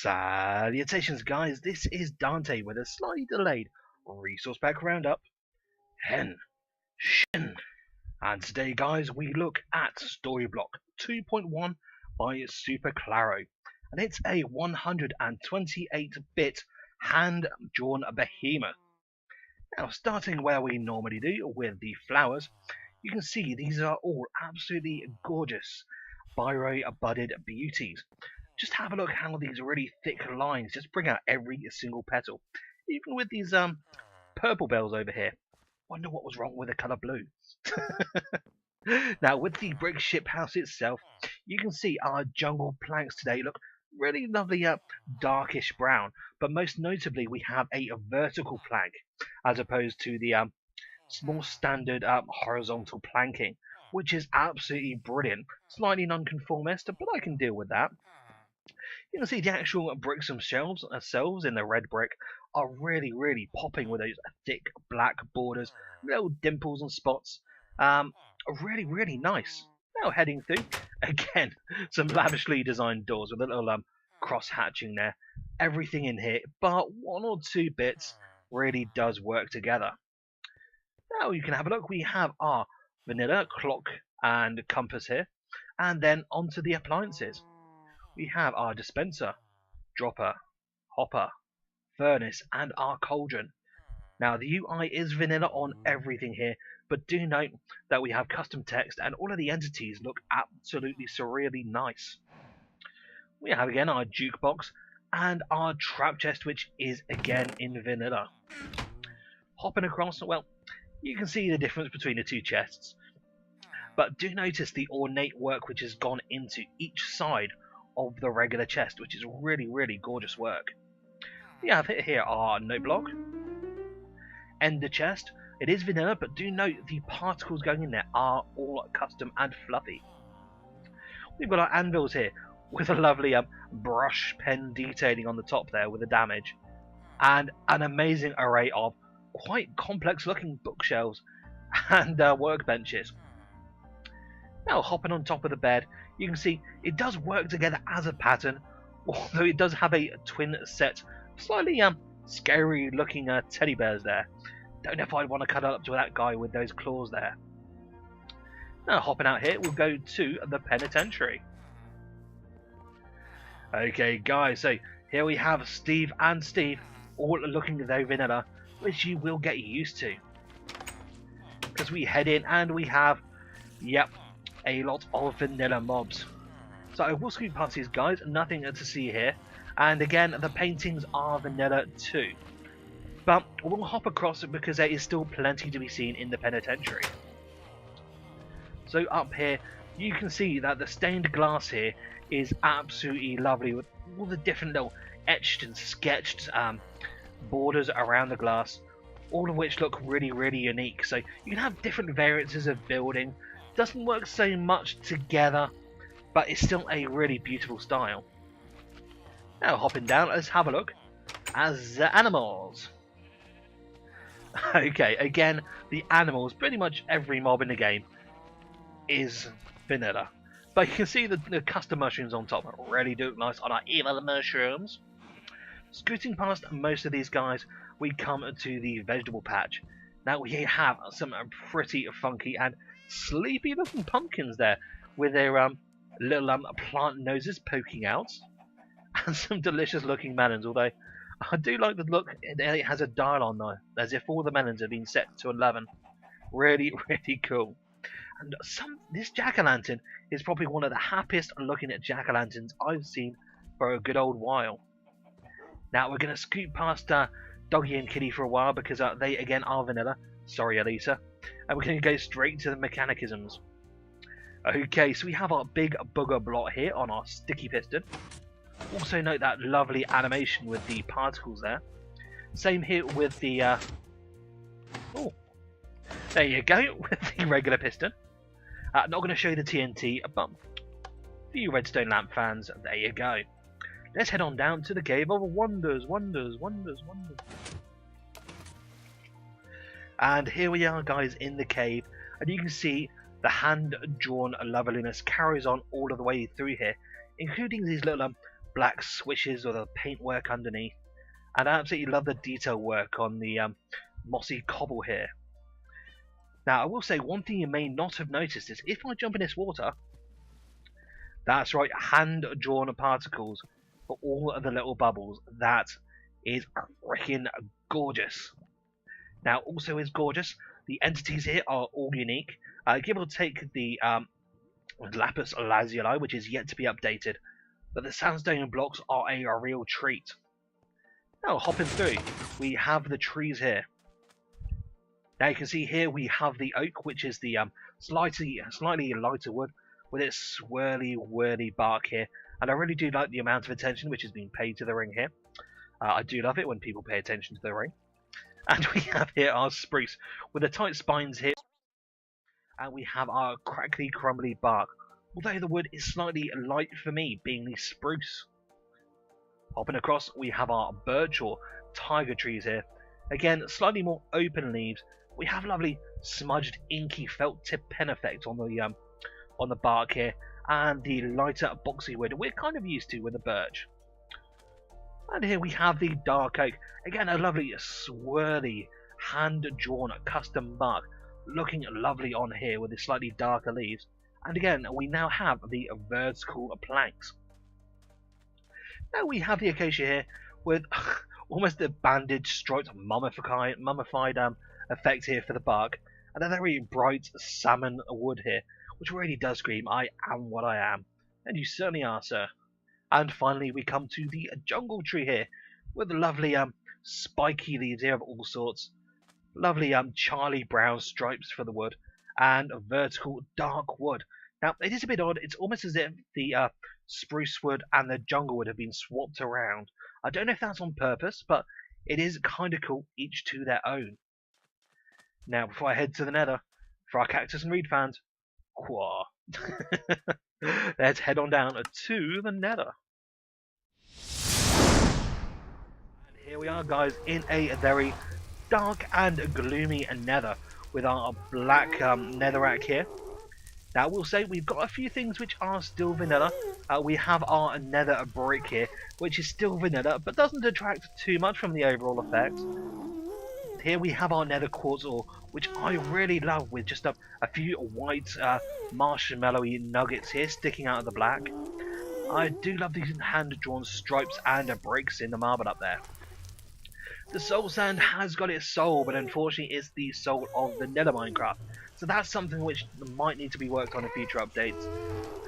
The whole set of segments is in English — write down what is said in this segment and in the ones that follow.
Salutations guys, this is Dante with a slightly delayed resource pack roundup. Hen, Shin. And today guys we look at Storyblock 2.1 by Superklaro. And it's a 128-bit hand-drawn behemoth. Now starting where we normally do with the flowers, you can see these are all absolutely gorgeous biro budded beauties. Just have a look how these really thick lines just bring out every single petal. Even with these purple bells over here. Wonder what was wrong with the colour blue. Now with the brick ship house itself, you can see our jungle planks today look really lovely darkish brown. But most notably we have a vertical plank as opposed to the small standard horizontal planking, which is absolutely brilliant. Slightly non-conformist, but I can deal with that. You can see the actual bricks themselves in the red brick are really popping with those thick black borders, little dimples and spots. Really nice. Now heading through, again, some lavishly designed doors with a little cross hatching there. Everything in here, but one or two bits really does work together. Now you can have a look. We have our vanilla clock and compass here, and then onto the appliances. We have our dispenser, dropper, hopper, furnace, and our cauldron. Now the UI is vanilla on everything here, but do note that we have custom text and all of the entities look absolutely surreally nice. We have again our jukebox and our trap chest, which is again in vanilla. Hopping across, well, you can see the difference between the two chests, but do notice the ornate work which has gone into each side of the regular chest, which is really gorgeous work. We have here our note block, ender chest. It is vanilla, but do note the particles going in there are all custom and fluffy. We've got our anvils here with a lovely brush pen detailing on the top there with the damage, and an amazing array of quite complex looking bookshelves and workbenches. Now hopping on top of the bed, you can see it does work together as a pattern, although it does have a twin set, slightly scary looking teddy bears there. Don't know if I'd want to cuddle up to that guy with those claws there. Now hopping out here, we'll go to the penitentiary. Okay guys, so here we have Steve and Steve all looking though vanilla, which you will get used to. Because we head in and we have, yep, a lot of vanilla mobs. So I will scoot past these guys, nothing to see here. And again, the paintings are vanilla too. But we'll hop across it because there is still plenty to be seen in the penitentiary. So up here, you can see that the stained glass here is absolutely lovely with all the different little etched and sketched borders around the glass, all of which look really unique. So you can have different variances of building. Doesn't work so much together, but it's still a really beautiful style. Now hopping down, let's have a look at the animals. Okay, again, the animals, pretty much every mob in the game is vanilla. But you can see the custom mushrooms on top really do look nice on our evil mushrooms. Scooting past most of these guys, we come to the vegetable patch. Now we have some pretty funky and sleepy looking pumpkins there with their little plant noses poking out, and some delicious looking melons, although I do like the look. It has a dial on though, as if all the melons have been set to 11. Really cool. And this jack-o'-lantern is probably one of the happiest looking at jack-o'-lanterns I've seen for a good old while. Now we're going to scoot past Doggy and Kitty for a while because they again are vanilla. Sorry Elisa. And we're going to go straight to the mechanicisms. Okay, so we have our big booger blot here on our sticky piston. Also note that lovely animation with the particles there. Same here with the oh, there you go, with the regular piston. Not going to show you the TNT, but for you redstone lamp fans, there you go. Let's head on down to the Cave of Wonders. And here we are guys in the cave, and you can see the hand-drawn loveliness carries on all of the way through here, including these little black swishes or the paintwork underneath. And I absolutely love the detail work on the mossy cobble here. Now I will say one thing you may not have noticed is if I jump in this water, that's right, hand-drawn particles for all of the little bubbles. That is freaking gorgeous. Now also is gorgeous, the entities here are all unique. Give or take the lapis lazuli, which is yet to be updated, but the sandstone blocks are a real treat. Now hopping through, we have the trees here. Now you can see here we have the oak, which is the slightly lighter wood with its swirly, whirly bark here. And I really do like the amount of attention which has been paid to the ring here. I do love it when people pay attention to the ring. And we have here our spruce with the tight spines here. And we have our crackly, crumbly bark. Although the wood is slightly light for me, being the spruce. Hopping across, we have our birch or tiger trees here. Again, slightly more open leaves. We have lovely smudged, inky felt tip pen effect on the bark here, and the lighter boxy wood we're kind of used to with the birch. And here we have the dark oak. Again, a lovely swirly, hand-drawn custom bark, looking lovely on here with the slightly darker leaves. And again, we now have the vertical planks. Now we have the acacia here with almost a bandage striped mummified effect here for the bark, and a very bright salmon wood here, which really does scream, I am what I am. And you certainly are, sir. And finally we come to the jungle tree here, with lovely spiky leaves here of all sorts, lovely Charlie Brown stripes for the wood, and a vertical dark wood. Now it is a bit odd, it's almost as if the spruce wood and the jungle wood have been swapped around. I don't know if that's on purpose, but it is kind of cool, each to their own. Now before I head to the nether, for our cactus and reed fans, quah. Let's head on down to the nether. And here we are, guys, in a very dark and gloomy nether with our black netherrack here. Now I will say we've got a few things which are still vanilla. We have our nether brick here, which is still vanilla, but doesn't detract too much from the overall effect. Here we have our nether quartz ore, which I really love, with just a few white marshmallowy nuggets here sticking out of the black. I do love these hand-drawn stripes and breaks in the marble up there. The soul sand has got its soul, but unfortunately it's the soul of the nether Minecraft. So that's something which might need to be worked on in future updates.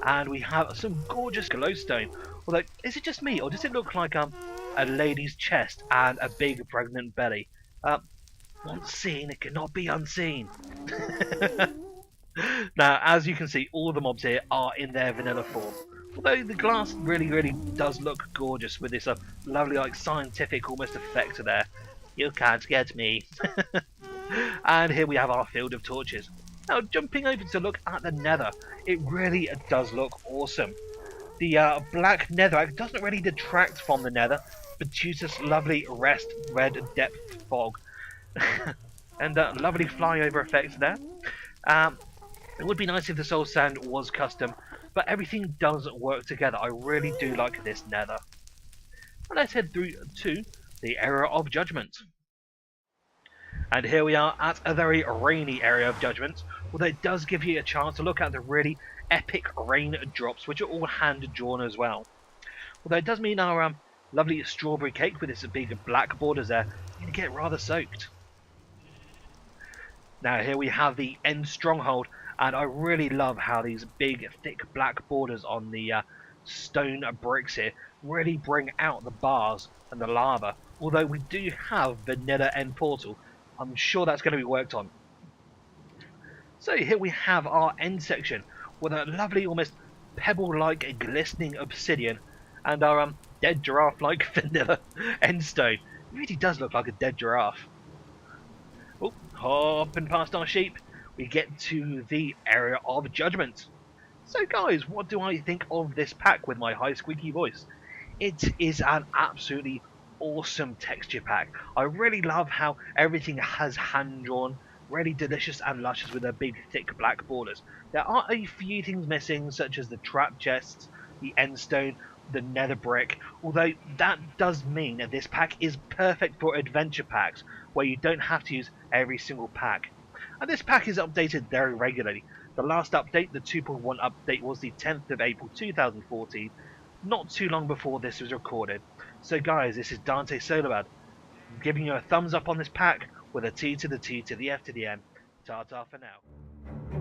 And we have some gorgeous glowstone. Although, is it just me, or does it look like a lady's chest and a big pregnant belly? Once seen, it cannot be unseen. Now, as you can see, all the mobs here are in their vanilla form. Although the glass really does look gorgeous with this lovely, like, scientific almost effect there. You can't get me. And here we have our field of torches. Now, jumping over to look at the nether, it really does look awesome. The black netherrack doesn't really detract from the nether, but produces lovely rest red depth fog. And lovely flyover effects there. It would be nice if the soul sand was custom, but everything does work together. I really do like this nether. And let's head through to the area of judgment. And here we are at a very rainy area of judgment, although it does give you a chance to look at the really epic rain drops, which are all hand drawn as well. Although it does mean our lovely strawberry cake with its big black borders there can get rather soaked. Now here we have the end stronghold, and I really love how these big thick black borders on the stone bricks here really bring out the bars and the lava. Although we do have vanilla end portal, I'm sure that's going to be worked on. So here we have our end section with a lovely almost pebble-like glistening obsidian and our dead giraffe-like vanilla end stone. It really does look like a dead giraffe. Oh, hopping past our sheep, we get to the area of judgment. So guys, what do I think of this pack with my high squeaky voice? It is an absolutely awesome texture pack. I really love how everything has hand-drawn, really delicious and luscious with their big thick black borders. There are a few things missing, such as the trap chests, the end stone, the nether brick, although that does mean that this pack is perfect for adventure packs, where you don't have to use every single pack. And this pack is updated very regularly. The last update, the 2.1 update, was the 10th of April 2014, not too long before this was recorded. So guys, this is Dante Solablood, giving you a thumbs up on this pack with a T to the T to the F to the M. Ta-ta for now.